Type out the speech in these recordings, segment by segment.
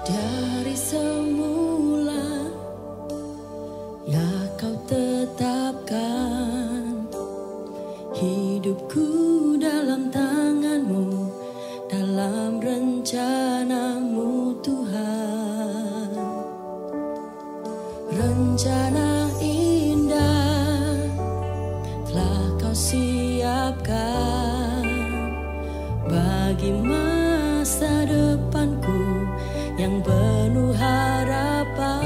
Dari semula ya kau tetapkan hidupku dalam tanganmu, dalam rencanamu Tuhan. Rencana indah telah kau siapkan bagi masa depanku yang penuh harapan.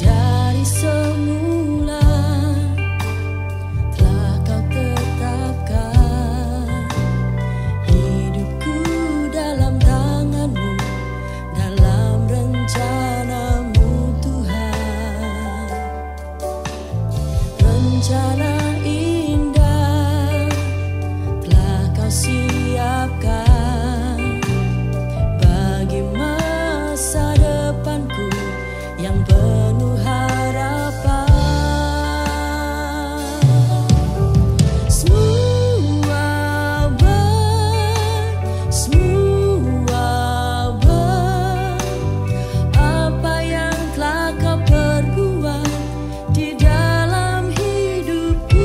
Dari semula telah kau tetapkan hidupku dalam tanganmu, dalam rencanamu Tuhan. Rencana indah telah kau siapkan yang penuh harapan. Semua apa yang telah kau perbuat di dalam hidupku.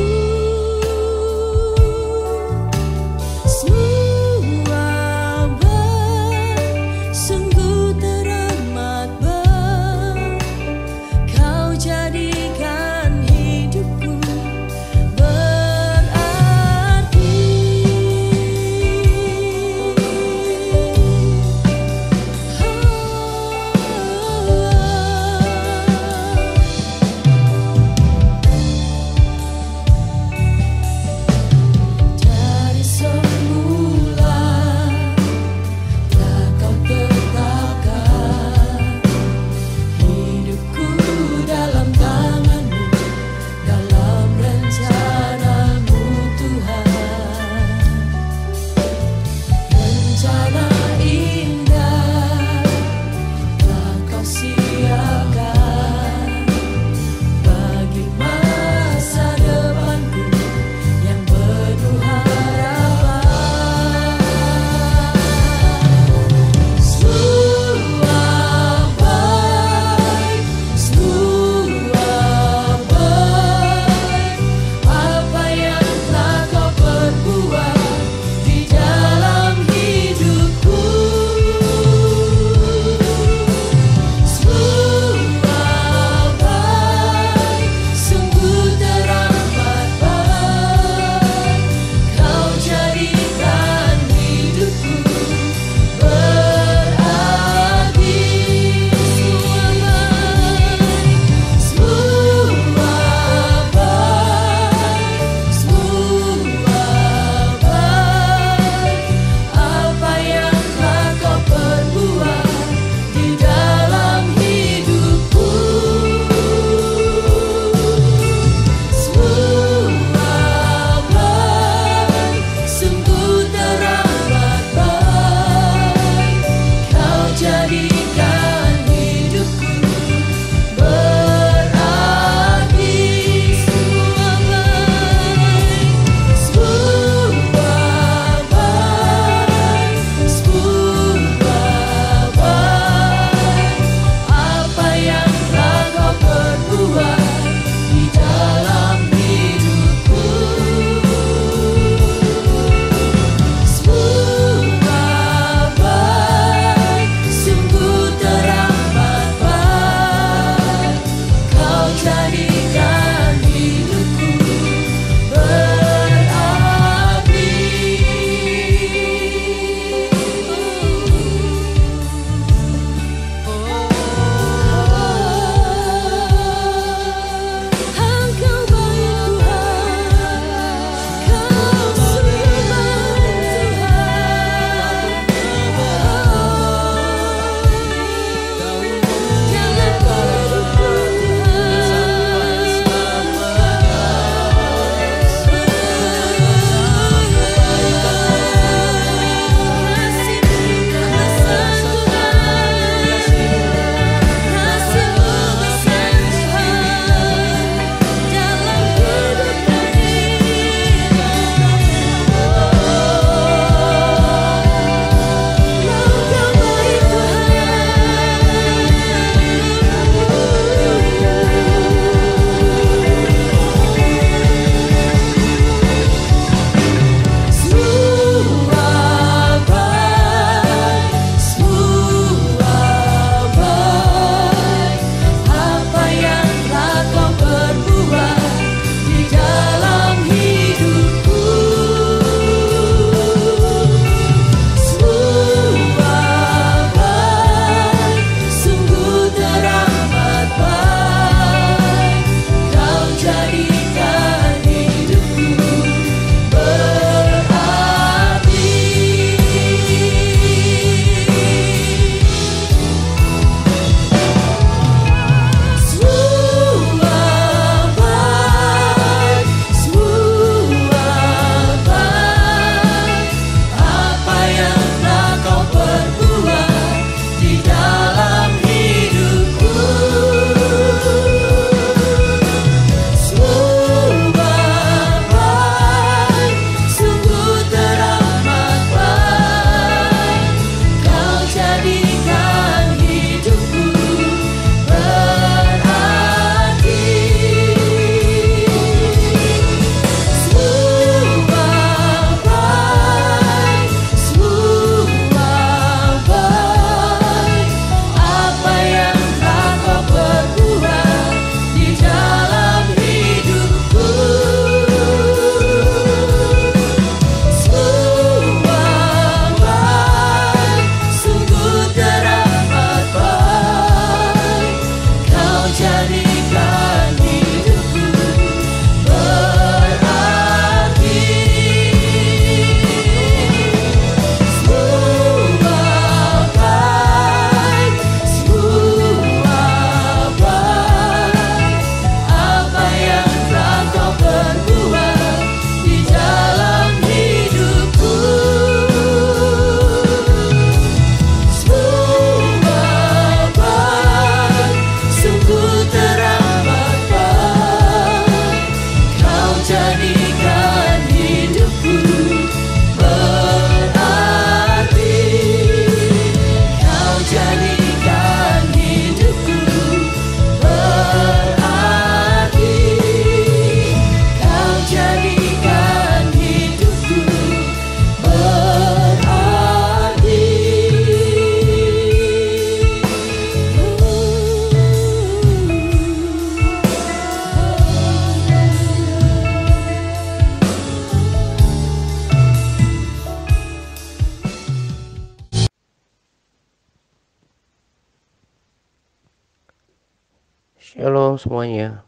Shalom semuanya,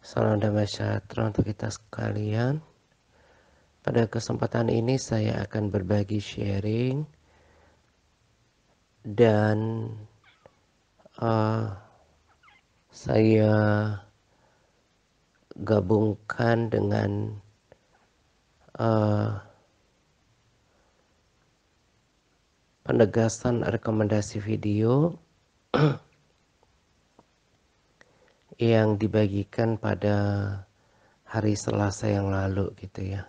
salam damai sejahtera untuk kita sekalian. Pada kesempatan ini saya akan berbagi sharing dan saya gabungkan dengan penegasan rekomendasi video yang dibagikan pada hari Selasa yang lalu gitu ya.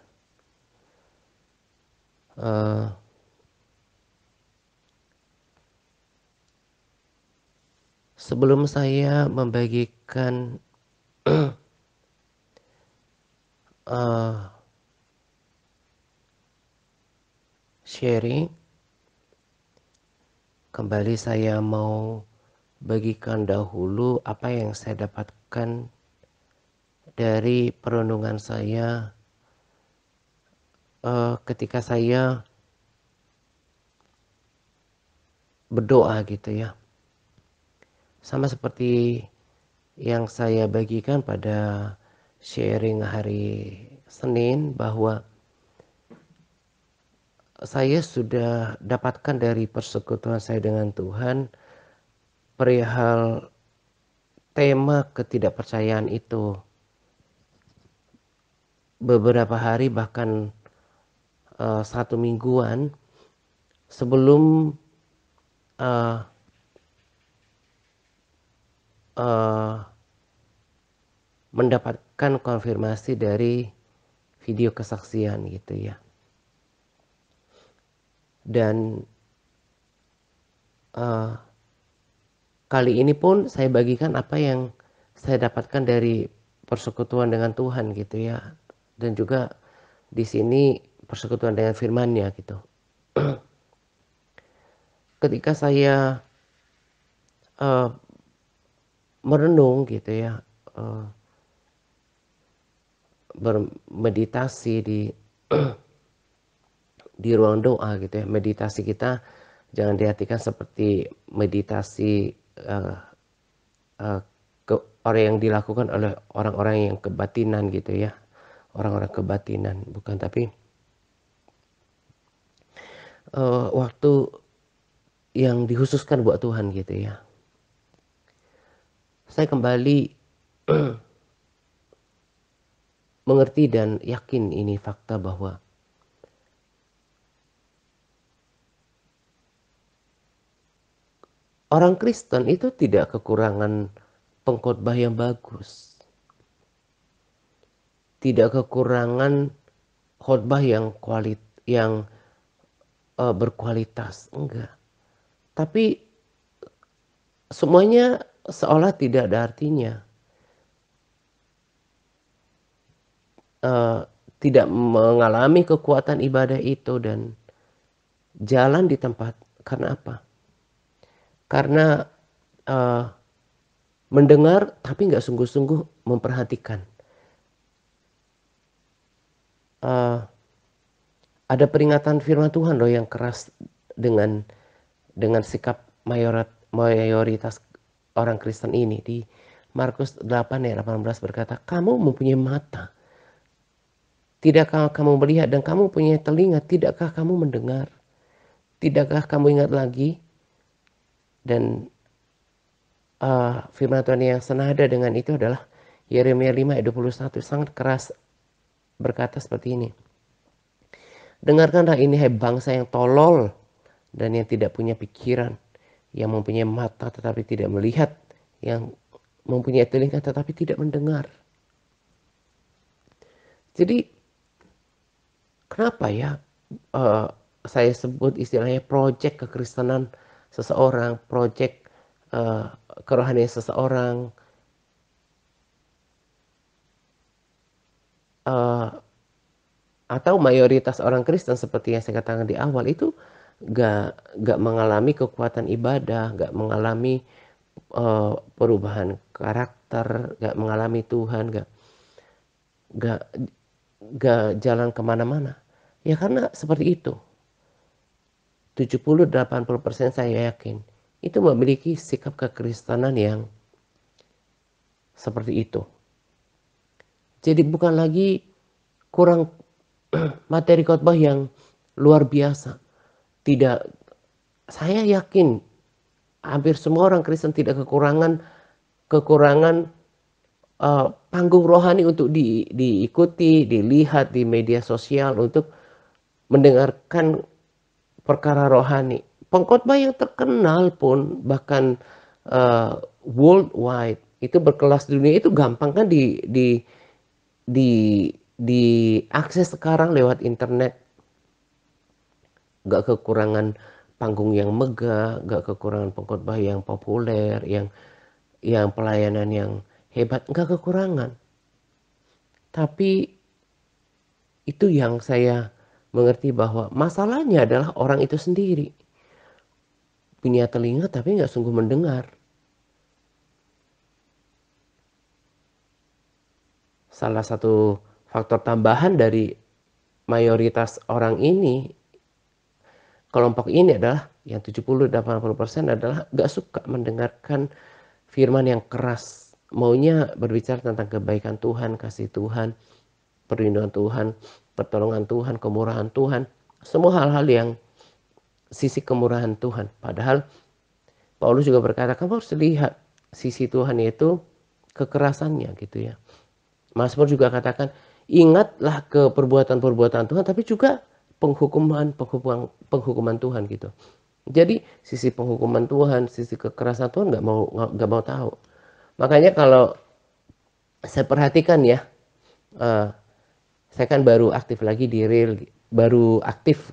Sebelum saya membagikan sharing, kembali saya mau bagikan dahulu apa yang saya dapatkan dari perenungan saya ketika saya berdoa gitu ya. Sama seperti yang saya bagikan pada sharing hari Senin, bahwa saya sudah dapatkan dari persekutuan saya dengan Tuhan perihal tema ketidakpercayaan itu. Beberapa hari bahkan 1 mingguan sebelum mendapatkan konfirmasi dari video kesaksian gitu ya. Dan kali ini pun saya bagikan apa yang saya dapatkan dari persekutuan dengan Tuhan gitu ya. Dan juga di sini persekutuan dengan firman-Nya gitu. Ketika saya merenung gitu ya, bermeditasi di ruang doa gitu ya. Meditasi kita jangan diartikan seperti meditasi orang yang dilakukan oleh orang-orang yang kebatinan gitu ya. Orang-orang kebatinan, bukan, tapi waktu yang dikhususkan buat Tuhan gitu ya. Saya kembali mengerti dan yakin ini fakta bahwa orang Kristen itu tidak kekurangan pengkhotbah yang bagus. Tidak kekurangan khotbah yang berkualitas, enggak. Tapi semuanya seolah tidak ada artinya. Tidak mengalami kekuatan ibadah itu dan jalan di tempat. Karena apa? Karena mendengar tapi nggak sungguh-sungguh memperhatikan. Ada peringatan firman Tuhan loh yang keras dengan sikap mayoritas orang Kristen ini. Di Markus 8 ayat 18 berkata, kamu mempunyai mata, tidakkah kamu melihat, dan kamu punya telinga, tidakkah kamu mendengar? Tidakkah kamu ingat lagi? Dan firman Tuhan yang senada dengan itu adalah Yeremia 5 ayat 21, sangat keras berkata seperti ini. Dengarkanlah ini, hai bangsa yang tolol dan yang tidak punya pikiran, yang mempunyai mata tetapi tidak melihat, yang mempunyai telinga tetapi tidak mendengar. Jadi kenapa ya saya sebut istilahnya project kekristenan seseorang, project kerohanian seseorang, atau mayoritas orang Kristen seperti yang saya katakan di awal itu gak mengalami kekuatan ibadah, gak mengalami perubahan karakter, gak mengalami Tuhan, gak jalan kemana-mana. Ya karena seperti itu. 70-80% saya yakin itu memiliki sikap kekristenan yang seperti itu. Jadi bukan lagi kurang materi khotbah yang luar biasa. Tidak, saya yakin hampir semua orang Kristen tidak kekurangan panggung rohani untuk diikuti, dilihat di media sosial untuk mendengarkan perkara rohani. Pengkhotbah yang terkenal pun bahkan worldwide itu berkelas dunia itu gampang kan diakses sekarang lewat internet. Gak kekurangan panggung yang megah, gak kekurangan pengkhotbah yang populer, yang pelayanan yang hebat, gak kekurangan. Tapi itu yang saya mengerti bahwa masalahnya adalah orang itu sendiri. Punya telinga tapi gak sungguh mendengar. Salah satu faktor tambahan dari mayoritas orang ini, kelompok ini adalah yang 70-80% adalah gak suka mendengarkan firman yang keras. Maunya berbicara tentang kebaikan Tuhan, kasih Tuhan, perlindungan Tuhan, pertolongan Tuhan, kemurahan Tuhan. Semua hal-hal yang sisi kemurahan Tuhan. Padahal Paulus juga berkata, kamu harus lihat sisi Tuhan yaitu kekerasannya gitu ya. Mazmur juga katakan, ingatlah ke perbuatan-perbuatan Tuhan, tapi juga penghukuman Tuhan gitu. Jadi sisi penghukuman Tuhan, sisi kekerasan Tuhan nggak mau tahu. Makanya kalau saya perhatikan ya, saya kan baru aktif lagi di Reel, baru aktif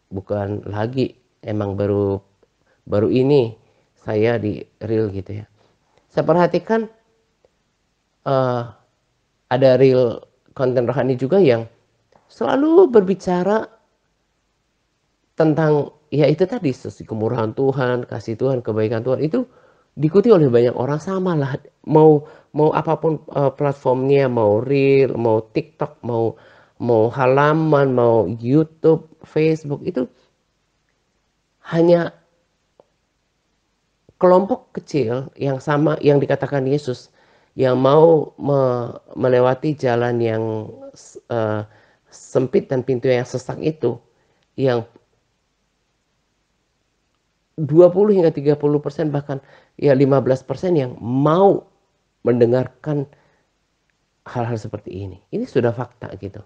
bukan lagi, emang baru ini saya di Reel gitu ya. Saya perhatikan ada Reel konten rohani juga yang selalu berbicara tentang ya itu tadi sisi kemurahan Tuhan, kasih Tuhan, kebaikan Tuhan itu diikuti oleh banyak orang. Sama lah, mau apapun platformnya, mau Reel, mau TikTok, mau halaman, mau YouTube, Facebook, itu hanya kelompok kecil yang sama yang dikatakan Yesus, yang mau melewati jalan yang sempit dan pintu yang sesak itu, yang 20 hingga 30% bahkan ya 15% yang mau mendengarkan hal-hal seperti ini. Ini sudah fakta gitu.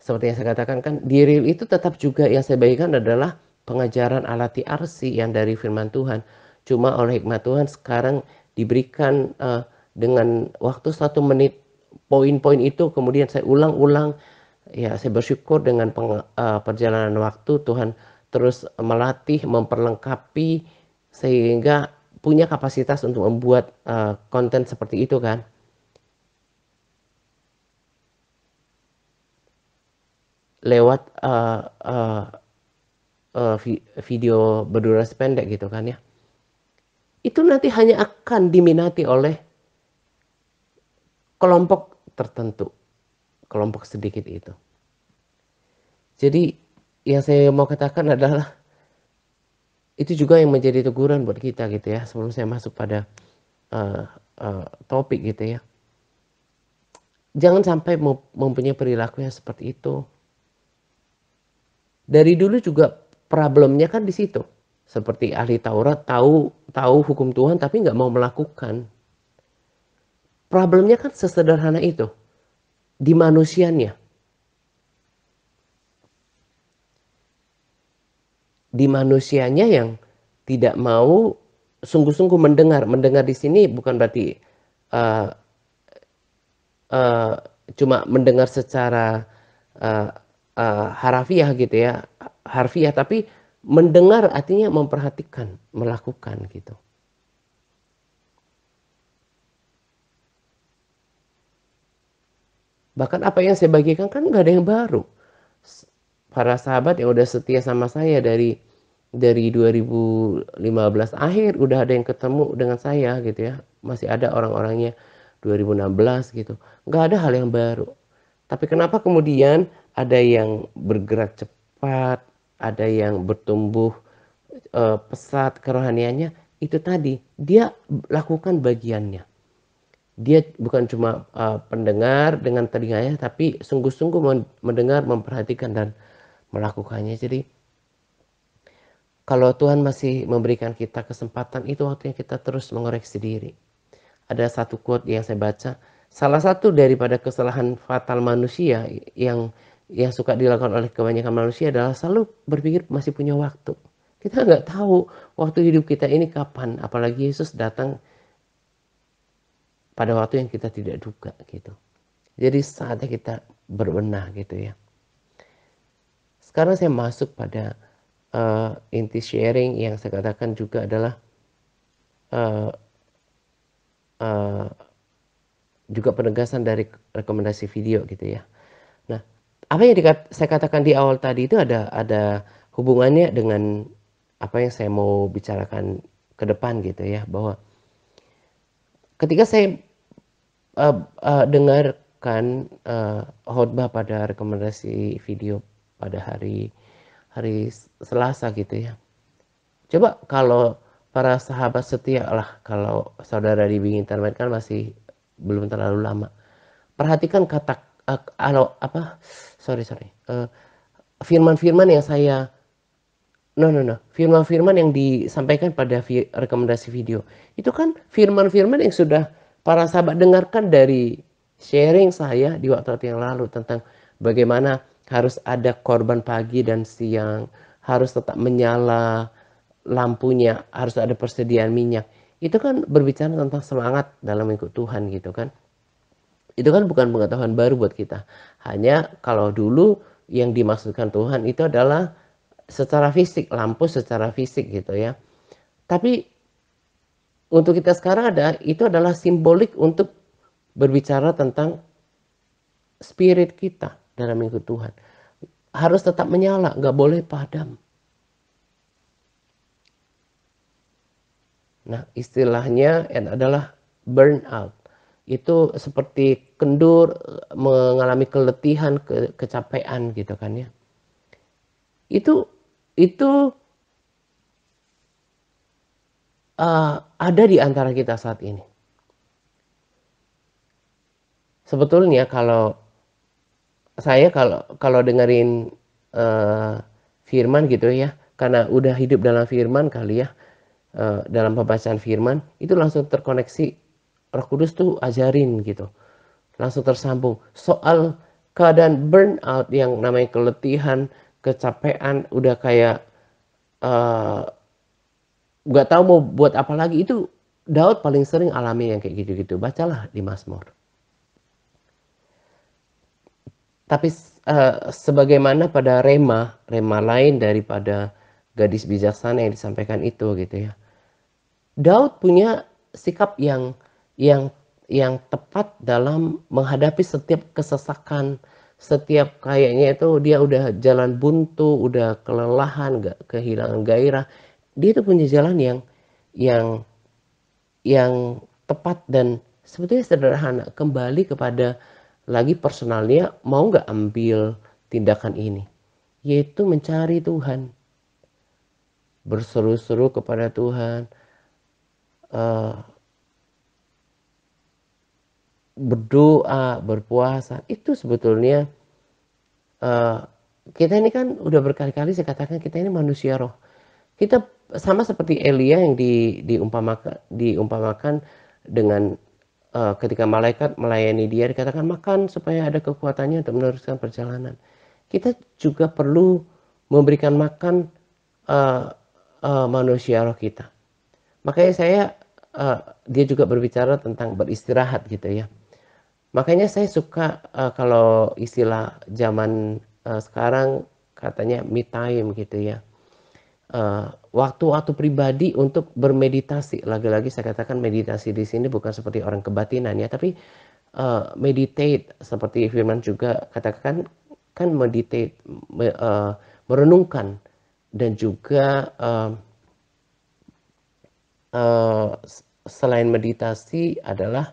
Seperti yang saya katakan kan, di Reel itu tetap juga yang saya bagikan adalah pengajaran ala TRC yang dari firman Tuhan. Cuma oleh hikmat Tuhan sekarang diberikan dengan waktu 1 menit poin-poin itu, kemudian saya ulang-ulang. Ya, saya bersyukur dengan perjalanan waktu Tuhan terus melatih, memperlengkapi sehingga punya kapasitas untuk membuat konten seperti itu kan. Lewat video berdurasi pendek gitu kan ya. Itu nanti hanya akan diminati oleh kelompok tertentu, kelompok sedikit itu. Jadi yang saya mau katakan adalah itu juga yang menjadi teguran buat kita gitu ya, sebelum saya masuk pada topik gitu ya. Jangan sampai mempunyai perilaku yang seperti itu. Dari dulu juga problemnya kan di situ. Seperti ahli Taurat tahu hukum Tuhan tapi nggak mau melakukan. Problemnya kan sesederhana itu. Di manusianya. Di manusianya yang tidak mau sungguh-sungguh mendengar. Mendengar di sini bukan berarti cuma mendengar secara harafiah gitu ya, harfiah, tapi mendengar artinya memperhatikan, melakukan gitu. Bahkan apa yang saya bagikan kan nggak ada yang baru. Para sahabat yang udah setia sama saya dari 2015 akhir udah ada yang ketemu dengan saya gitu ya. Masih ada orang-orangnya 2016 gitu. Nggak ada hal yang baru. Tapi kenapa kemudian ada yang bergerak cepat, ada yang bertumbuh pesat kerohaniannya, itu tadi dia lakukan bagiannya. Dia bukan cuma pendengar dengan telinganya, tapi sungguh-sungguh mendengar, memperhatikan dan melakukannya. Jadi kalau Tuhan masih memberikan kita kesempatan, itu waktunya kita terus mengoreksi diri. Ada satu quote yang saya baca, salah satu daripada kesalahan fatal manusia yang suka dilakukan oleh kebanyakan manusia adalah selalu berpikir masih punya waktu. Kita nggak tahu waktu hidup kita ini kapan, apalagi Yesus datang pada waktu yang kita tidak duga gitu. Jadi saatnya kita berbenah gitu ya. Sekarang saya masuk pada inti sharing yang saya katakan juga adalah uh, uh, juga penegasan dari rekomendasi video gitu ya. Nah, apa yang saya katakan di awal tadi itu ada hubungannya dengan apa yang saya mau bicarakan ke depan gitu ya, bahwa ketika saya dengarkan khotbah pada rekomendasi video pada hari Selasa gitu ya. Coba kalau para sahabat setia lah, kalau saudara di Bing Internet kan masih belum terlalu lama. Perhatikan kata firman-firman yang saya firman-firman yang disampaikan pada rekomendasi video. Itu kan firman-firman yang sudah para sahabat dengarkan dari sharing saya di waktu-waktu yang lalu tentang bagaimana harus ada korban pagi dan siang, harus tetap menyala lampunya, harus ada persediaan minyak. Itu kan berbicara tentang semangat dalam ikut Tuhan gitu kan. Itu kan bukan pengetahuan baru buat kita. Hanya kalau dulu yang dimaksudkan Tuhan itu adalah secara fisik, lampu secara fisik gitu ya. Tapi untuk kita sekarang itu adalah simbolik untuk berbicara tentang spirit kita dalam ikut Tuhan. Harus tetap menyala, nggak boleh padam. Nah, istilahnya adalah burnout. Itu seperti kendur, mengalami keletihan, kecapean gitu kan ya. Itu ada di antara kita saat ini. Sebetulnya kalau saya kalau dengerin firman gitu ya, karena udah hidup dalam firman kali ya, dalam pembacaan firman itu langsung terkoneksi. Roh Kudus tuh ajarin gitu, langsung tersambung soal keadaan burnout yang namanya keletihan, kecapean, udah kayak nggak tahu mau buat apa lagi. Itu Daud paling sering alami yang kayak gitu-gitu. Bacalah di Mazmur. Tapi sebagaimana pada rema lain daripada gadis bijaksana yang disampaikan itu gitu ya. Daud punya sikap yang tepat dalam menghadapi setiap kesesakan, setiap kayaknya itu dia udah jalan buntu, udah kelelahan, kehilangan gairah. Dia itu punya jalan yang tepat dan sebetulnya sederhana. Kembali kepada lagi personalnya, mau nggak ambil tindakan ini, yaitu mencari Tuhan, berseru-seru kepada Tuhan, berdoa, berpuasa. Itu sebetulnya kita ini kan udah berkali-kali saya katakan kita ini manusia roh. Kita sama seperti Elia yang diumpamakan dengan ketika malaikat melayani dia, dikatakan makan supaya ada kekuatannya untuk meneruskan perjalanan. Kita juga perlu memberikan makan manusia roh kita. Makanya dia juga berbicara tentang beristirahat gitu ya. Makanya saya suka kalau istilah zaman sekarang katanya me time gitu ya. Waktu-waktu pribadi untuk bermeditasi. Lagi-lagi saya katakan meditasi di sini bukan seperti orang kebatinan ya, tapi meditate seperti firman juga katakan, kan meditate, merenungkan, dan juga selain meditasi adalah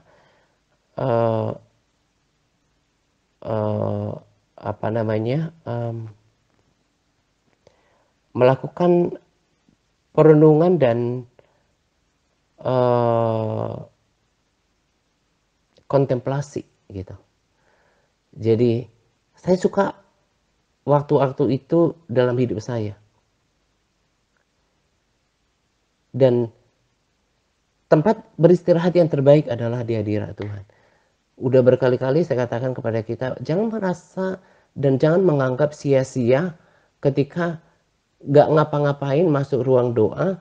apa namanya, melakukan perenungan dan kontemplasi gitu. Jadi saya suka waktu-waktu itu dalam hidup saya. Dan tempat beristirahat yang terbaik adalah di hadirat Tuhan. Udah berkali-kali saya katakan kepada kita, jangan merasa dan jangan menganggap sia-sia ketika gak ngapa-ngapain masuk ruang doa,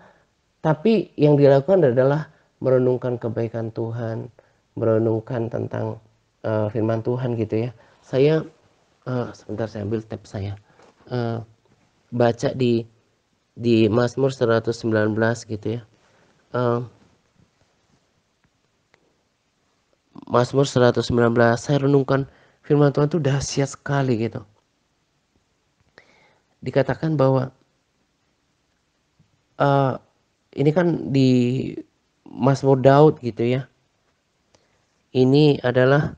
tapi yang dilakukan adalah merenungkan kebaikan Tuhan, merenungkan tentang firman Tuhan gitu ya. Saya sebentar, saya ambil tab saya. Baca di Mazmur 119 gitu ya. Mazmur 119, saya renungkan firman Tuhan itu dahsyat sekali gitu. Dikatakan bahwa ini kan di Mazmur Daud gitu ya. Ini adalah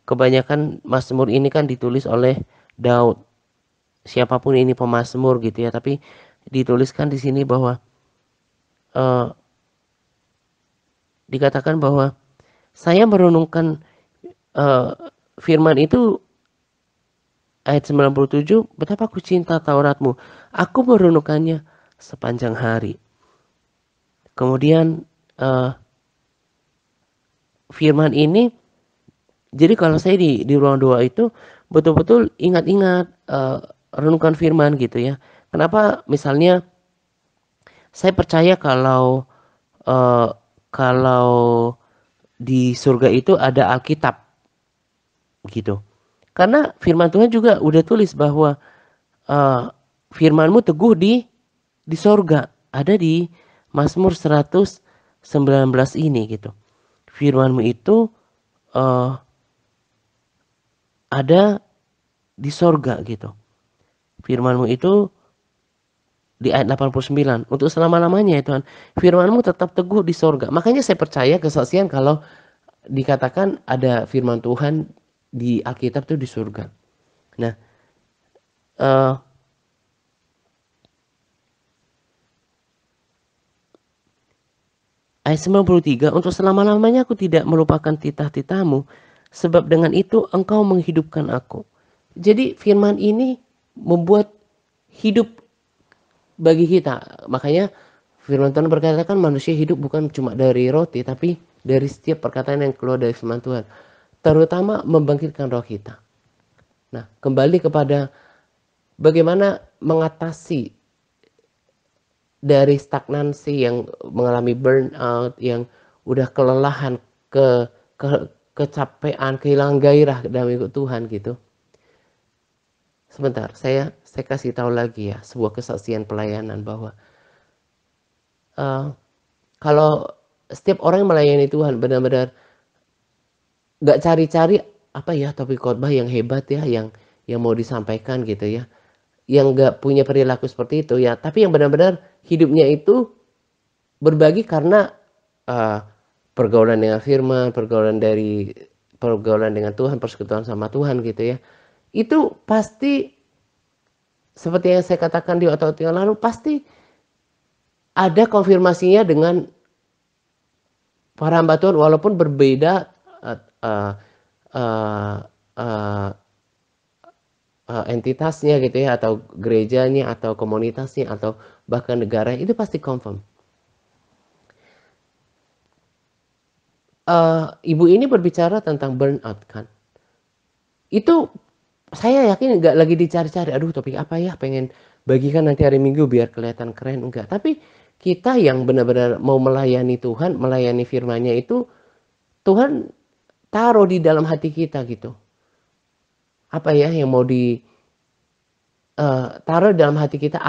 kebanyakan Mazmur ini kan ditulis oleh Daud. Siapapun ini pemazmur gitu ya, tapi dituliskan di sini bahwa dikatakan bahwa saya merenungkan firman itu ayat 97, betapa aku cinta Tauratmu, aku merenungkannya sepanjang hari. Kemudian firman ini, jadi kalau saya di ruang doa itu betul-betul ingat-ingat renungkan firman gitu ya. Kenapa? Misalnya saya percaya kalau di surga itu ada Alkitab gitu. Karena firman Tuhan juga udah tulis bahwa firmanmu teguh di sorga. Ada di Mazmur 119 ini gitu. Firmanmu itu ada di sorga gitu. Firmanmu itu di ayat 89. Untuk selama-lamanya ya Tuhan. Firmanmu tetap teguh di sorga. Makanya saya percaya kesaksian kalau dikatakan ada firman Tuhan di Alkitab itu di surga. Nah, ayat 93, untuk selama-lamanya aku tidak melupakan titah-titahmu, sebab dengan itu engkau menghidupkan aku. Jadi firman ini membuat hidup bagi kita. Makanya firman Tuhan berkatakan manusia hidup bukan cuma dari roti, tapi dari setiap perkataan yang keluar dari firman Tuhan. Terutama membangkitkan roh kita. Nah, kembali kepada bagaimana mengatasi dari stagnansi yang mengalami burnout, yang udah kelelahan, kecapean, kehilangan gairah dalam ikut Tuhan gitu. Sebentar, saya kasih tahu lagi ya sebuah kesaksian pelayanan bahwa kalau setiap orang yang melayani Tuhan benar-benar gak cari-cari apa ya topik khotbah yang hebat ya, yang mau disampaikan gitu ya, yang gak punya perilaku seperti itu ya, tapi yang benar-benar hidupnya itu berbagi karena pergaulan dengan firman, pergaulan dengan Tuhan, persekutuan sama Tuhan gitu ya. Itu pasti seperti yang saya katakan di waktu yang lalu, pasti ada konfirmasinya dengan para hamba Tuhan walaupun berbeda entitasnya gitu ya, atau gerejanya, atau komunitasnya, atau bahkan negara, itu pasti confirm. Ibu ini berbicara tentang burnout kan. Itu saya yakin nggak lagi dicari-cari, aduh topik apa ya pengen bagikan nanti hari Minggu biar kelihatan keren, enggak. Tapi kita yang benar-benar mau melayani Tuhan, melayani firman-Nya itu Tuhan taruh di dalam hati kita gitu. Apa ya yang mau taruh dalam hati kita,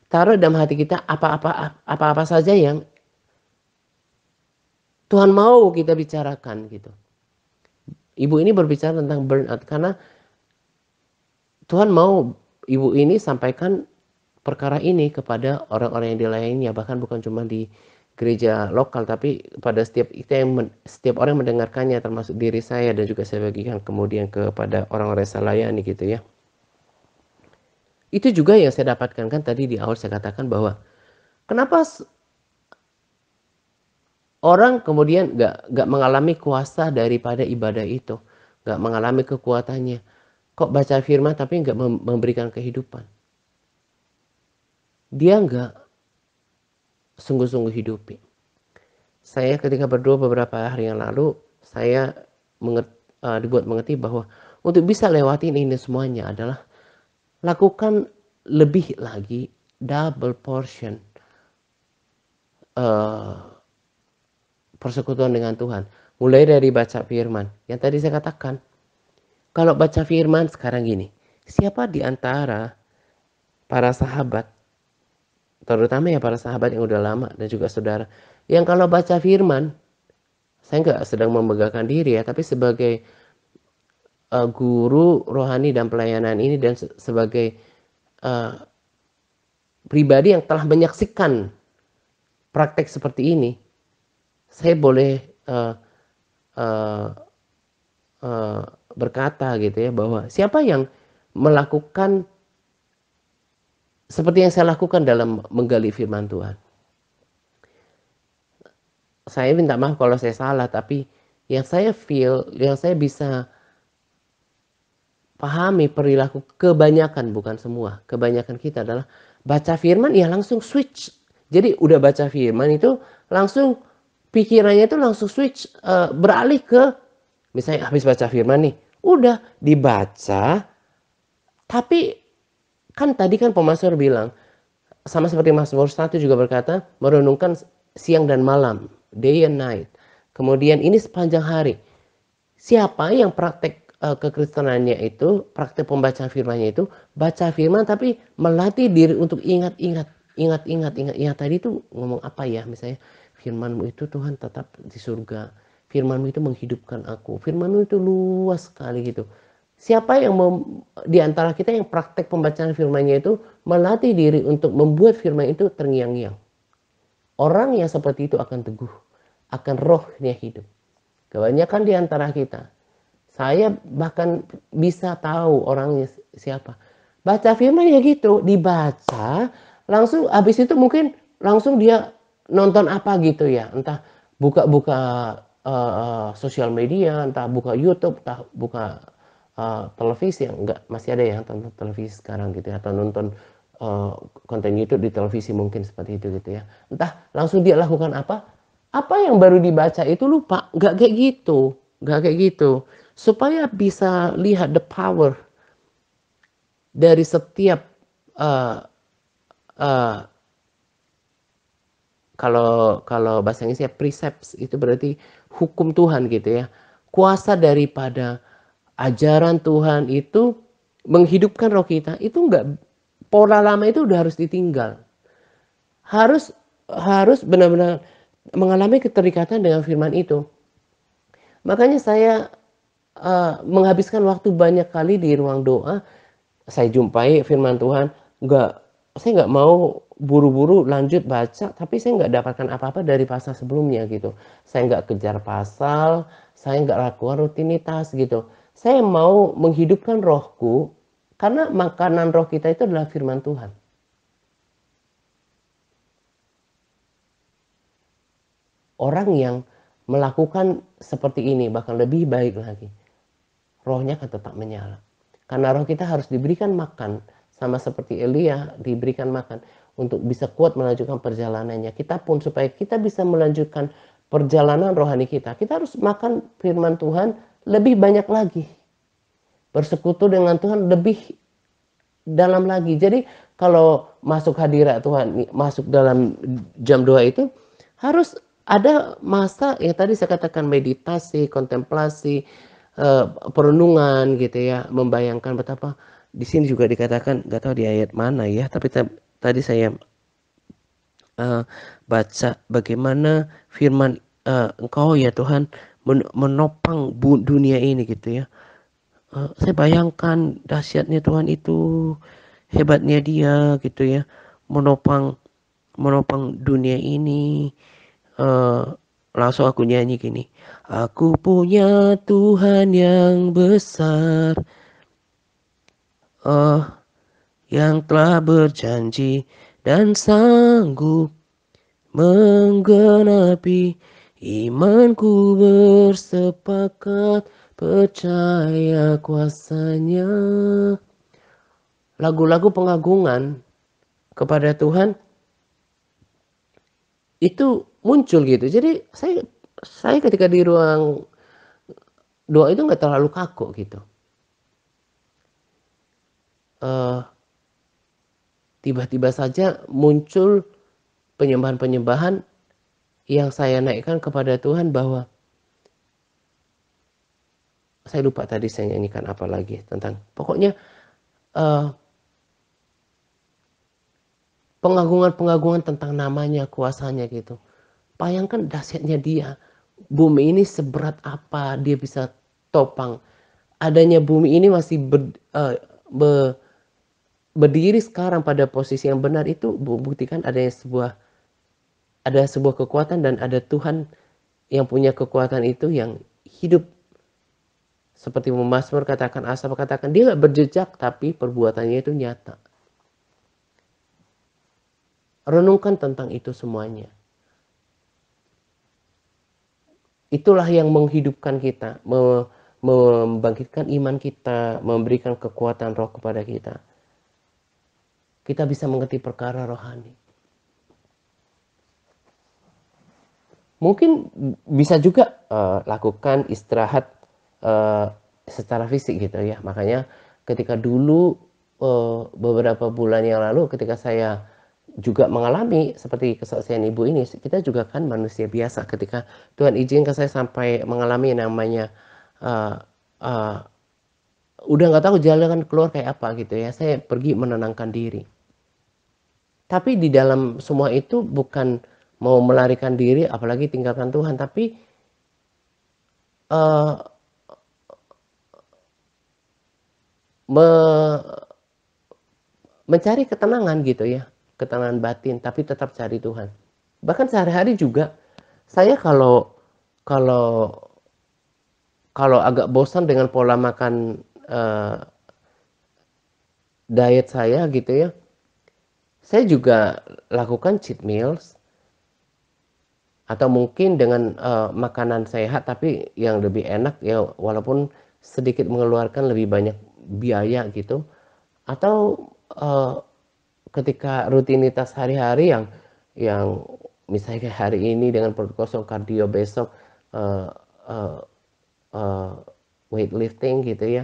taruh dalam hati kita apa-apa saja yang Tuhan mau kita bicarakan gitu. Ibu ini berbicara tentang burnout karena Tuhan mau ibu ini sampaikan perkara ini kepada orang-orang yang dilayaninya, bahkan bukan cuma di gereja lokal, tapi pada setiap orang yang mendengarkannya, termasuk diri saya, dan juga saya bagikan kemudian kepada orang-orang yang saya layani gitu ya. Itu juga yang saya dapatkan kan tadi di awal saya katakan bahwa kenapa orang kemudian nggak mengalami kuasa daripada ibadah itu, nggak mengalami kekuatannya. Kok baca firman tapi nggak memberikan kehidupan? Dia nggak sungguh-sungguh hidupi. Saya ketika berdoa beberapa hari yang lalu, saya dibuat mengerti bahwa untuk bisa lewatin ini semuanya adalah lakukan lebih lagi, double portion persekutuan dengan Tuhan. Mulai dari baca firman. Yang tadi saya katakan, kalau baca firman sekarang gini, siapa di antara para sahabat, terutama ya para sahabat yang udah lama dan juga saudara, yang kalau baca firman, saya nggak sedang memegahkan diri ya, tapi sebagai guru rohani dan pelayanan ini dan sebagai pribadi yang telah menyaksikan praktek seperti ini, saya boleh berkata gitu ya, bahwa siapa yang melakukan seperti yang saya lakukan dalam menggali firman Tuhan. Saya minta maaf kalau saya salah, tapi yang saya feel, yang saya bisa pahami perilaku kebanyakan, bukan semua, kebanyakan kita adalah baca firman ya langsung switch. Jadi udah baca firman itu langsung pikirannya itu langsung switch, beralih ke, misalnya habis baca firman nih, udah dibaca, tapi kan tadi kan pemasmur bilang, sama seperti Mazmur 1 juga berkata, merenungkan siang dan malam, day and night. Kemudian ini sepanjang hari. Siapa yang praktek kekristenannya itu, praktek pembacaan firmannya itu, baca firman tapi melatih diri untuk ingat. Tadi itu ngomong apa ya, misalnya, firman-Mu itu Tuhan tetap di surga. Firman-Mu itu menghidupkan aku. Firman-Mu itu luas sekali gitu. Siapa yang di antara kita yang praktek pembacaan firman-Nya itu melatih diri untuk membuat firman itu terngiang-ngiang. Orang yang seperti itu akan teguh, akan rohnya hidup. Kebanyakan di antara kita, saya bahkan bisa tahu orangnya siapa. Baca firman ya gitu, dibaca, langsung habis itu mungkin langsung dia nonton apa gitu ya. Entah buka-buka sosial media, entah buka YouTube, entah buka televisi, yang enggak, masih ada yang tonton televisi sekarang gitu ya, atau nonton konten YouTube di televisi mungkin seperti itu gitu ya. Entah langsung dia lakukan apa yang baru dibaca itu lupa, enggak kayak gitu, supaya bisa lihat the power dari setiap kalau bahasa Inggrisnya precepts, itu berarti hukum Tuhan gitu ya. Kuasa daripada ajaran Tuhan itu menghidupkan roh kita, itu enggak, pola lama itu udah harus ditinggal. Harus benar-benar mengalami keterikatan dengan firman itu. Makanya saya menghabiskan waktu banyak kali di ruang doa. Saya jumpai firman Tuhan, saya nggak mau buru-buru lanjut baca, tapi saya nggak dapatkan apa-apa dari pasal sebelumnya gitu. Saya nggak kejar pasal, saya nggak lakukan rutinitas gitu. Saya mau menghidupkan rohku, karena makanan roh kita itu adalah firman Tuhan. Orang yang melakukan seperti ini bahkan lebih baik lagi, rohnya akan tetap menyala. Karena roh kita harus diberikan makan, sama seperti Elia diberikan makan untuk bisa kuat melanjutkan perjalanannya. Kita pun supaya kita bisa melanjutkan perjalanan rohani kita harus makan firman Tuhan lebih banyak lagi. Bersekutu dengan Tuhan lebih dalam lagi. Jadi kalau masuk hadirat Tuhan, masuk dalam jam 2 itu harus ada masa yang tadi saya katakan, meditasi, kontemplasi, perenungan gitu ya, membayangkan betapa di sini juga dikatakan, nggak tahu di ayat mana ya, tapi tadi saya baca bagaimana firman Engkau ya Tuhan menopang dunia ini gitu ya. Saya bayangkan dahsyatnya Tuhan itu, hebatnya Dia gitu ya, menopang dunia ini. Langsung aku nyanyi gini, aku punya Tuhan yang besar, yang telah berjanji dan sanggup menggenapi Imanku bersepakat percaya kuasanya. Lagu-lagu pengagungan kepada Tuhan itu muncul gitu. Jadi saya ketika di ruang doa itu nggak terlalu kaku gitu. Tiba-tiba saja muncul penyembahan-penyembahan yang saya naikkan kepada Tuhan, bahwa saya lupa tadi saya nyanyikan apa lagi tentang, pokoknya pengagungan-pengagungan tentang namanya, kuasanya gitu. Bayangkan dahsyatnya dia. Bumi ini seberat apa dia bisa topang. Adanya bumi ini masih berdiri sekarang pada posisi yang benar, itu buktikan ada sebuah kekuatan, dan ada Tuhan yang punya kekuatan itu, yang hidup. Seperti Mazmur katakan, Asaf katakan, dia nggak berjejak tapi perbuatannya itu nyata. Renungkan tentang itu semuanya. Itulah yang menghidupkan kita, membangkitkan iman kita, memberikan kekuatan roh kepada kita. Kita bisa mengerti perkara rohani. Mungkin bisa juga lakukan istirahat secara fisik gitu ya. Makanya ketika dulu beberapa bulan yang lalu, ketika saya juga mengalami seperti kesaksian ibu ini, kita juga kan manusia biasa. Ketika Tuhan izinkan saya sampai mengalami namanya udah nggak tahu jalan keluar kayak apa gitu ya, saya pergi menenangkan diri. Tapi di dalam semua itu bukan mau melarikan diri, apalagi tinggalkan Tuhan, tapi mencari ketenangan gitu ya, ketenangan batin, tapi tetap cari Tuhan. Bahkan sehari-hari juga saya kalau agak bosan dengan pola makan diet saya gitu ya, saya juga lakukan cheat meals, atau mungkin dengan makanan sehat tapi yang lebih enak ya, walaupun sedikit mengeluarkan lebih banyak biaya gitu. Atau ketika rutinitas hari-hari yang misalnya kayak hari ini dengan perut kosong kardio, besok weightlifting gitu ya,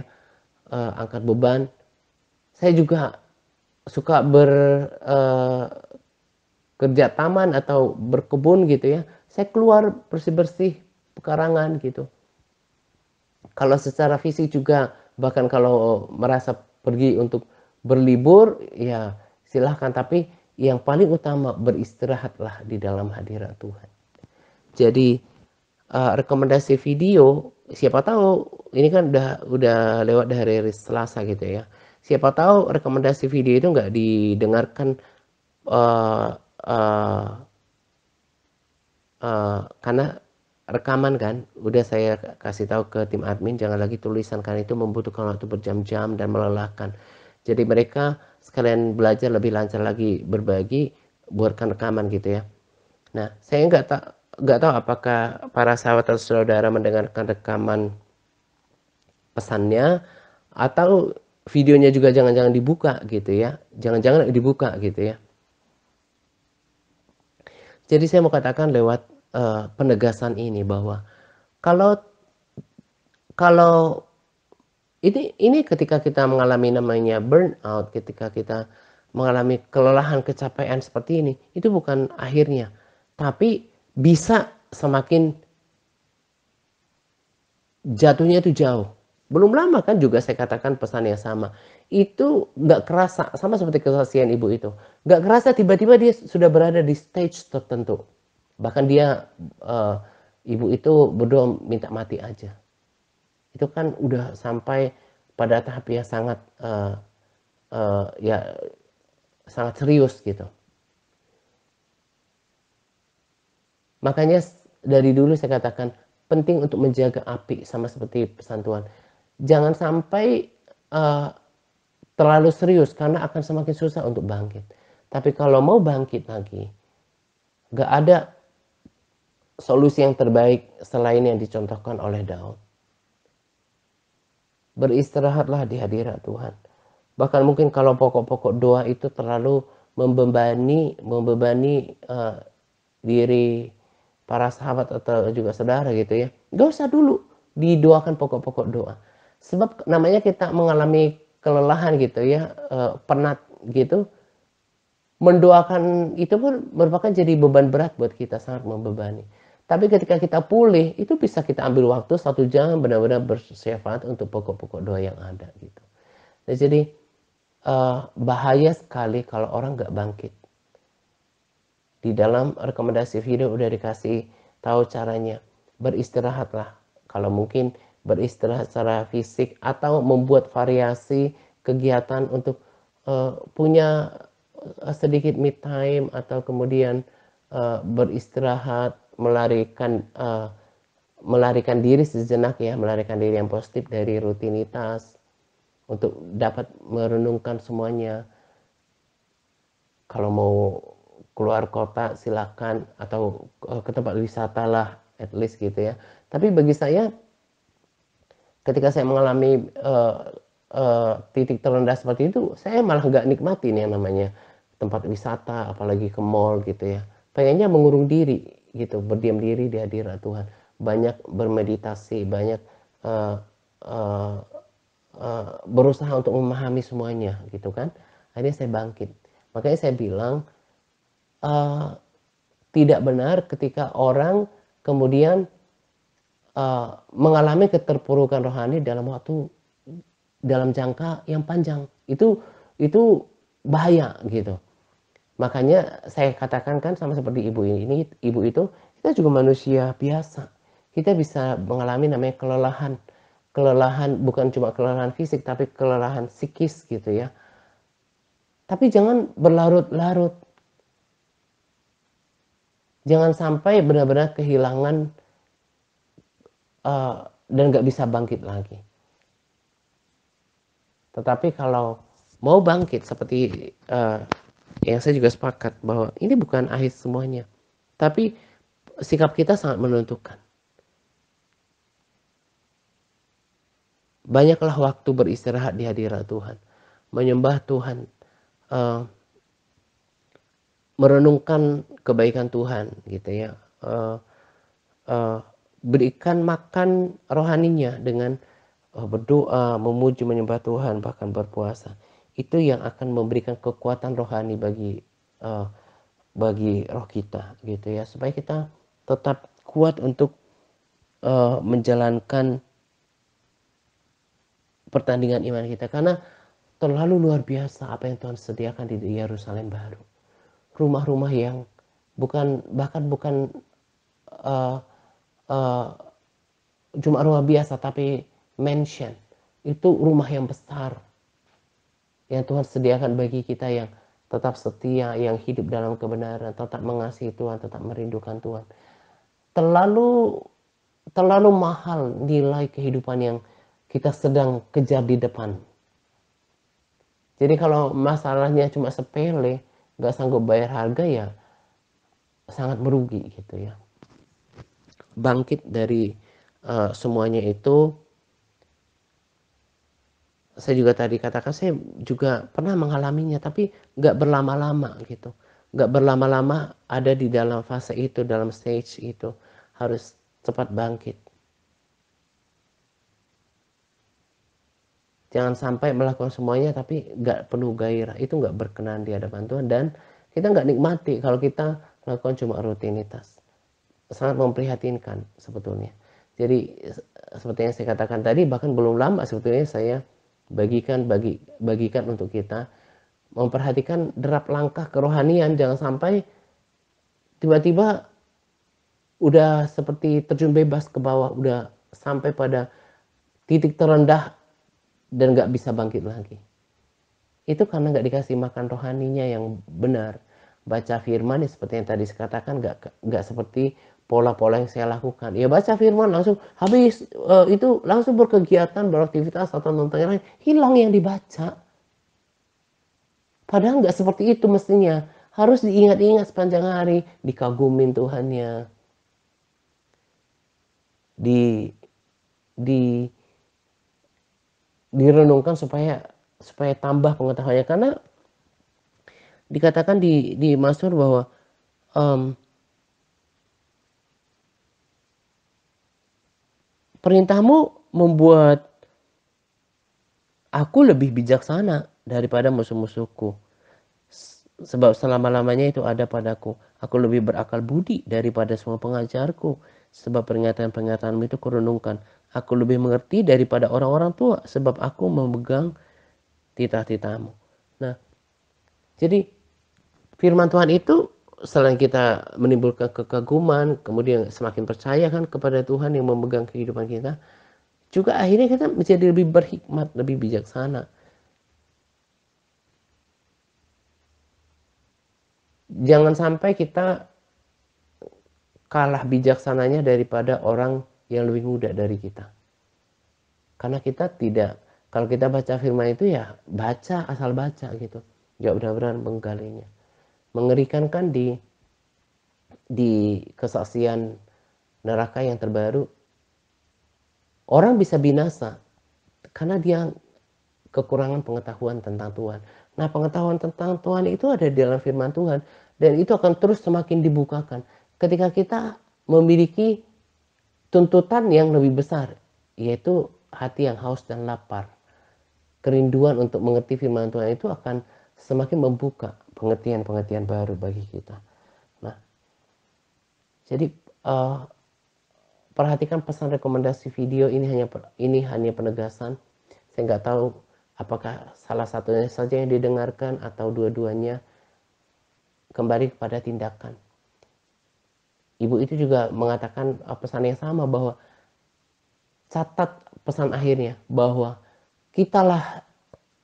angkat beban. Saya juga suka kerja taman atau berkebun gitu ya. Saya keluar bersih-bersih pekarangan gitu. Kalau secara fisik juga, bahkan kalau merasa pergi untuk berlibur, ya silahkan. Tapi yang paling utama, beristirahatlah di dalam hadirat Tuhan. Jadi rekomendasi video, siapa tahu ini kan udah lewat dari hari Selasa gitu ya. Siapa tahu rekomendasi video itu nggak didengarkan karena rekaman kan, udah saya kasih tahu ke tim admin jangan lagi tulisan, karena itu membutuhkan waktu berjam-jam dan melelahkan. Jadi mereka sekalian belajar lebih lancar lagi berbagi, buatkan rekaman gitu ya. Nah, saya nggak tahu apakah para sahabat atau saudara mendengarkan rekaman pesannya, atau videonya juga jangan-jangan dibuka gitu ya. Jangan-jangan dibuka gitu ya. Jadi saya mau katakan lewat penegasan ini bahwa kalau ini ketika kita mengalami namanya burnout, ketika kita mengalami kelelahan, kecapean seperti ini, itu bukan akhirnya, tapi bisa semakin jatuhnya itu jauh. Belum lama kan juga saya katakan pesan yang sama. Itu nggak kerasa, sama seperti kesaksian ibu itu. Nggak kerasa tiba-tiba dia sudah berada di stage tertentu. Bahkan dia, ibu itu berdoa minta mati aja. Itu kan udah sampai pada tahap yang sangat, ya sangat serius gitu. Makanya dari dulu saya katakan penting untuk menjaga api, sama seperti pesan Tuhan. Jangan sampai terlalu serius, karena akan semakin susah untuk bangkit. Tapi kalau mau bangkit lagi, gak ada solusi yang terbaik selain yang dicontohkan oleh Daud. Beristirahatlah di hadirat Tuhan. Bahkan mungkin kalau pokok-pokok doa itu terlalu membebani diri para sahabat atau juga saudara gitu ya. Gak usah dulu didoakan pokok-pokok doa. Sebab namanya kita mengalami kelelahan gitu ya, penat gitu. Mendoakan itu pun merupakan jadi beban berat buat kita, sangat membebani. Tapi ketika kita pulih, itu bisa kita ambil waktu 1 jam benar-benar bersyafaat untuk pokok-pokok doa yang ada gitu. Nah, jadi bahaya sekali kalau orang nggak bangkit. Di dalam rekomendasi video udah dikasih tahu caranya. Beristirahatlah. Kalau mungkin beristirahat secara fisik atau membuat variasi kegiatan untuk punya sedikit me time atau kemudian beristirahat, melarikan diri sejenak ya, melarikan diri yang positif dari rutinitas untuk dapat merenungkan semuanya. Kalau mau keluar kota silakan, atau ke tempat wisata lah at least gitu ya. Tapi bagi saya ketika saya mengalami titik terendah seperti itu, saya malah nggak nikmatin yang namanya tempat wisata, apalagi ke mall gitu ya. Pengennya mengurung diri gitu, berdiam diri di hadirat Tuhan, banyak bermeditasi, banyak berusaha untuk memahami semuanya gitu kan. Akhirnya saya bangkit. Makanya saya bilang tidak benar ketika orang kemudian mengalami keterpurukan rohani dalam jangka yang panjang. Itu bahaya gitu. Makanya saya katakan kan sama seperti ibu ini, ibu itu kita juga manusia biasa. Kita bisa mengalami namanya kelelahan. Kelelahan bukan cuma kelelahan fisik tapi kelelahan psikis gitu ya. Tapi jangan berlarut-larut. Jangan sampai benar-benar kehilangan dan gak bisa bangkit lagi. Tetapi kalau mau bangkit seperti yang saya juga sepakat bahwa ini bukan akhir semuanya. Tapi sikap kita sangat menentukan. Banyaklah waktu beristirahat di hadirat Tuhan. Menyembah Tuhan. Merenungkan kebaikan Tuhan gitu ya. Berikan makan rohaninya dengan berdoa, memuji, menyembah Tuhan, bahkan berpuasa. Itu yang akan memberikan kekuatan rohani bagi roh kita gitu ya, supaya kita tetap kuat untuk menjalankan pertandingan iman kita, karena terlalu luar biasa apa yang Tuhan sediakan di Yerusalem baru. Rumah-rumah yang bahkan bukan cuma rumah biasa, tapi mansion. Itu rumah yang besar yang Tuhan sediakan bagi kita yang tetap setia, yang hidup dalam kebenaran, tetap mengasihi Tuhan, tetap merindukan Tuhan. Terlalu mahal nilai kehidupan yang kita sedang kejar di depan. Jadi kalau masalahnya cuma sepele, gak sanggup bayar harga, ya sangat merugi gitu ya. Bangkit dari semuanya itu, saya juga tadi katakan saya juga pernah mengalaminya, tapi gak berlama-lama gitu. Gak berlama-lama ada di dalam fase itu, dalam stage itu. Harus cepat bangkit. Jangan sampai melakukan semuanya tapi gak penuh gairah. Itu gak berkenan di hadapan Tuhan, dan kita gak nikmati kalau kita melakukan cuma rutinitas. Sangat memprihatinkan sebetulnya. Jadi seperti yang saya katakan tadi, bahkan belum lama sebetulnya saya bagikan untuk kita memperhatikan derap langkah kerohanian. Jangan sampai tiba-tiba udah seperti terjun bebas ke bawah, udah sampai pada titik terendah dan gak bisa bangkit lagi. Itu karena gak dikasih makan rohaninya yang benar. Baca firman seperti yang tadi saya katakan, gak seperti pola-pola yang saya lakukan. Ya baca firman langsung habis itu langsung berkegiatan, beraktivitas atau nonton yang lain, hilang yang dibaca. Padahal gak seperti itu mestinya. Harus diingat-ingat sepanjang hari, dikagumin Tuhannya. di di direnungkan supaya tambah pengetahuannya, karena dikatakan di Mazmur bahwa perintahmu membuat aku lebih bijaksana daripada musuh-musuhku. Sebab selama-lamanya itu ada padaku. Aku lebih berakal budi daripada semua pengajarku. Sebab peringatan-peringatanmu itu kurenungkan. Aku lebih mengerti daripada orang-orang tua. Sebab aku memegang titah-titahmu. Nah, jadi firman Tuhan itu selain kita menimbulkan kekaguman, kemudian semakin percaya kan kepada Tuhan yang memegang kehidupan kita, juga akhirnya kita menjadi lebih berhikmat, lebih bijaksana. Jangan sampai kita kalah bijaksananya daripada orang yang lebih muda dari kita. Karena kita tidak, kalau kita baca firman itu ya baca, asal baca gitu. Gak benar-benar menggalinya. Mengerikan kan di kesaksian neraka yang terbaru, orang bisa binasa karena dia kekurangan pengetahuan tentang Tuhan. Nah, pengetahuan tentang Tuhan itu ada di dalam firman Tuhan, dan itu akan terus semakin dibukakan ketika kita memiliki tuntutan yang lebih besar, yaitu hati yang haus dan lapar. Kerinduan untuk mengerti firman Tuhan itu akan semakin membuka pengertian-pengertian baru bagi kita. Nah, jadi perhatikan pesan rekomendasi video ini hanya penegasan. Saya nggak tahu apakah salah satunya saja yang didengarkan atau dua-duanya. Kembali kepada tindakan. Ibu itu juga mengatakan pesan yang sama, bahwa catat pesan akhirnya bahwa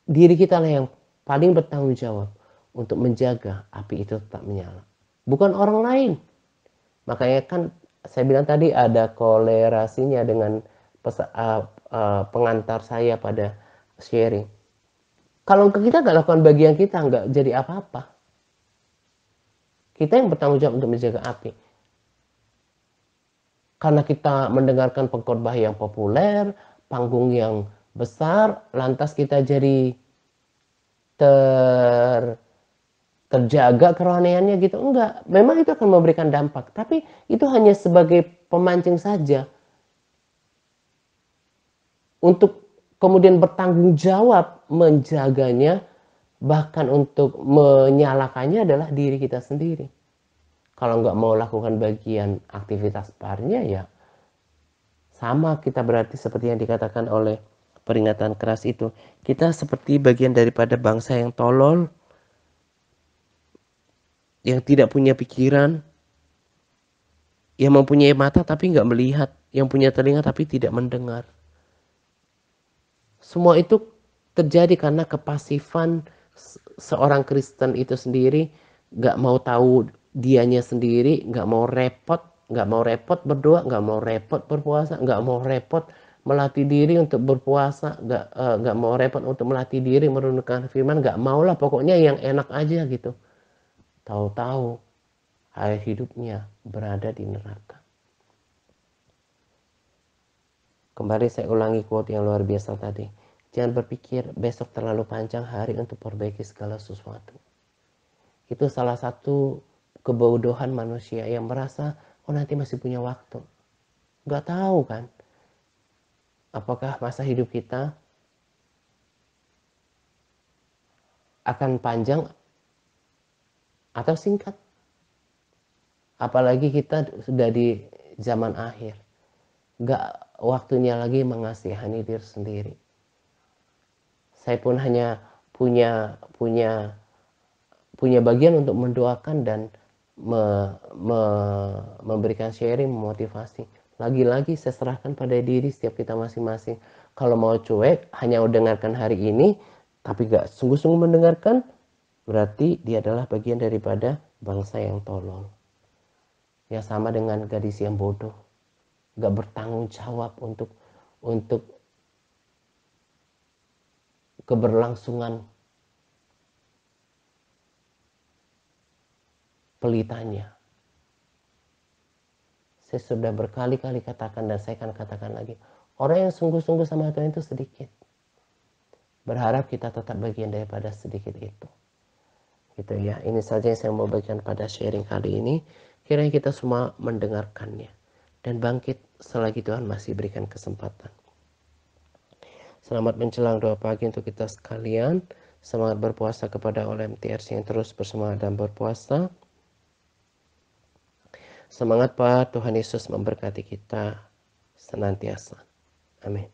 diri kita lah yang paling bertanggung jawab untuk menjaga api itu tetap menyala, bukan orang lain. Makanya kan saya bilang tadi ada kolerasinya dengan pengantar saya pada sharing. Kalau kita nggak lakukan bagian kita, nggak jadi apa-apa. Kita yang bertanggung jawab untuk menjaga api. Karena kita mendengarkan pengkhotbah yang populer, panggung yang besar, lantas kita jadi terjaga kerohaniannya gitu. Enggak, memang itu akan memberikan dampak, tapi itu hanya sebagai pemancing saja. Untuk kemudian bertanggung jawab menjaganya, bahkan untuk menyalakannya adalah diri kita sendiri. Kalau nggak mau lakukan bagian aktivitas parnya, ya sama kita berarti seperti yang dikatakan oleh peringatan keras itu. Kita seperti bagian daripada bangsa yang tolol, yang tidak punya pikiran, yang mempunyai mata tapi nggak melihat, yang punya telinga tapi tidak mendengar. Semua itu terjadi karena kepasifan seorang Kristen itu sendiri, nggak mau tahu dianya sendiri, nggak mau repot berdoa, nggak mau repot berpuasa, nggak mau repot melatih diri untuk berpuasa, nggak mau repot untuk melatih diri merenungkan firman, nggak mau lah, pokoknya yang enak aja gitu. Tahu-tahu akhir hidupnya berada di neraka. Kembali saya ulangi quote yang luar biasa tadi. Jangan berpikir besok terlalu panjang hari untuk perbaiki segala sesuatu. Itu salah satu kebodohan manusia yang merasa, oh nanti masih punya waktu. Nggak tahu kan, apakah masa hidup kita akan panjang atau singkat. Apalagi kita sudah di zaman akhir. Nggak waktunya lagi mengasihani diri sendiri. Saya pun hanya punya bagian untuk mendoakan dan memberikan sharing, memotivasi. Lagi-lagi saya serahkan pada diri setiap kita masing-masing. Kalau mau cuek, hanya mendengarkan hari ini, tapi gak sungguh-sungguh mendengarkan, berarti dia adalah bagian daripada bangsa yang tolol. Ya sama dengan gadis yang bodoh, gak bertanggung jawab untuk keberlangsungan pelitanya. Saya sudah berkali-kali katakan dan saya akan katakan lagi. Orang yang sungguh-sungguh sama Tuhan itu sedikit. Berharap kita tetap bagian daripada sedikit itu. Gitu ya. Ini saja yang saya mau bagikan pada sharing kali ini. Kiranya kita semua mendengarkannya. Dan bangkit selagi Tuhan masih berikan kesempatan. Selamat menjelang doa pagi untuk kita sekalian. Semangat berpuasa kepada OLMTRC yang terus bersemangat dan berpuasa. Semangat Pak, Tuhan Yesus memberkati kita senantiasa. Amin.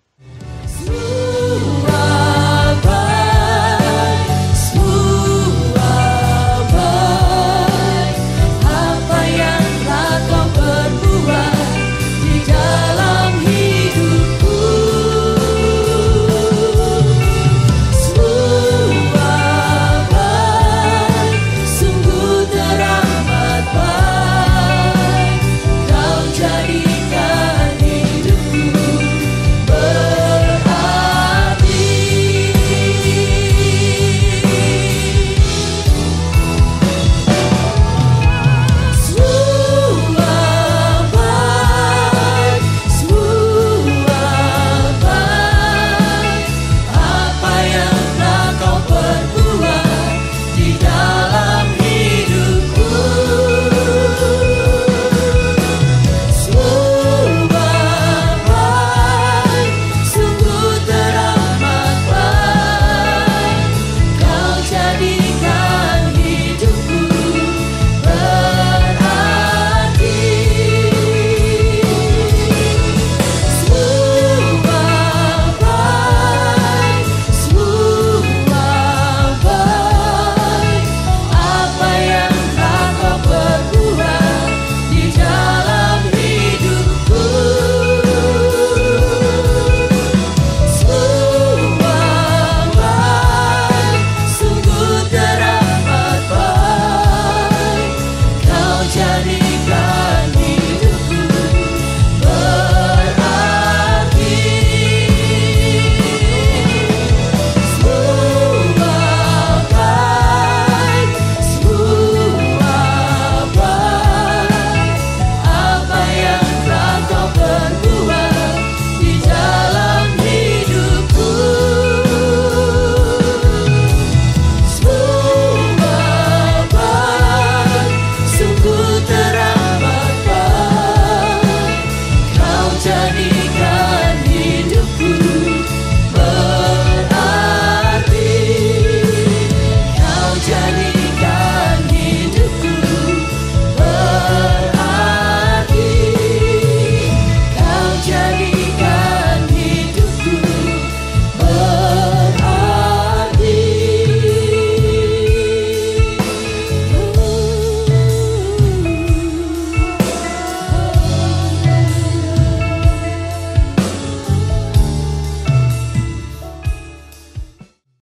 Jadi